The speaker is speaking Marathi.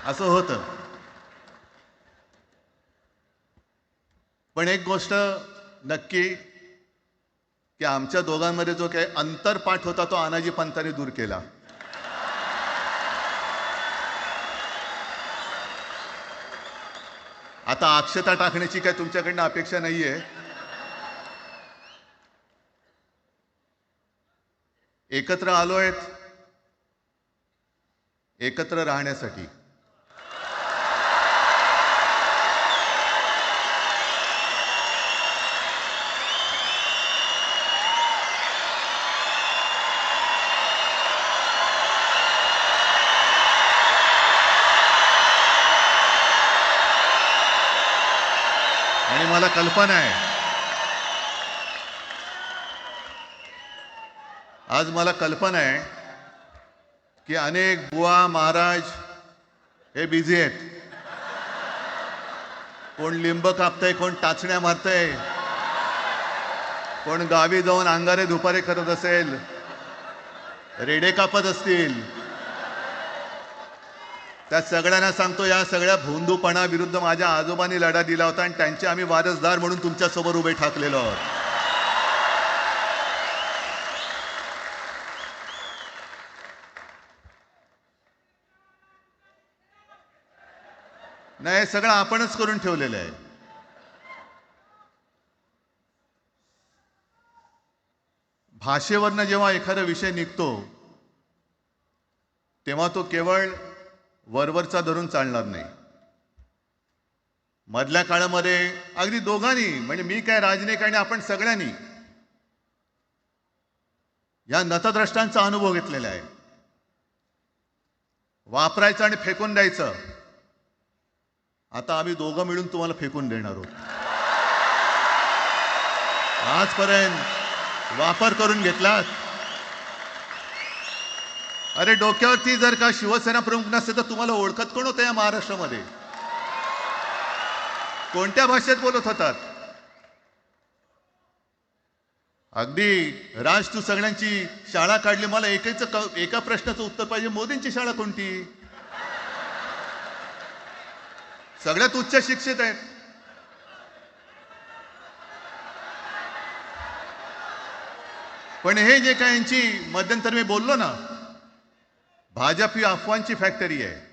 असं होतं. पण एक गोष्ट नक्की की आमच्या दोघांमध्ये जो काही अंतरपाठ होता तो आनाजी पंतांनी दूर केला. आता अक्षता टाकण्याची काय तुमच्याकडनं अपेक्षा नाहीये. एकत्र आलोय एकत्र राहण्यासाठी. आणि मला कल्पना आहे, आज मला कल्पना आहे की अनेक बुवा महाराज हे बिझी आहेत. कोण लिंब कापतंय, कोण टाचण्या मारतंय, कोण गावी जाऊन अंगारे दुपारे करत असेल, रेडे कापत असतील. त्या सगळ्यांना सांगतो, या सगळ्या भोंदूपणाविरुद्ध माझ्या आजोबांनी लढा दिला होता आणि त्यांचे आम्ही वारसदार म्हणून तुमच्या समोर उभे ठाकलेलो आहोत. नाही, सगळं आपणच करून ठेवलेलं आहे. भाषेवरनं जेव्हा एखादा विषय निघतो तेव्हा तो केवळ वरवरचा धरून चालणार नाही. मधल्या काळामध्ये अगदी दोघांनी, म्हणजे मी काय, राजनिक आणि आपण सगळ्यांनी या नतद्रष्टांचा अनुभव घेतलेला आहे. वापरायचं आणि फेकून द्यायचं. आता आम्ही दोघं मिळून तुम्हाला फेकून देणार आहोत. आजपर्यंत वापर करून घेतलात. अरे डोक्यावरती जर का शिवसेना प्रमुख नसते तर तुम्हाला ओळखत कोण होतं या महाराष्ट्रामध्ये? कोणत्या भाषेत बोलत होतात? अगदी राज, तू सगळ्यांची शाळा काढली. मला एका प्रश्नाचं उत्तर पाहिजे, मोदींची शाळा कोणती? सगळ्यात उच्च शिक्षित आहेत. पण हे जे काय यांची मध्यंतर मी बोललो ना, भाजप ही अफवांची फॅक्टरी आहे.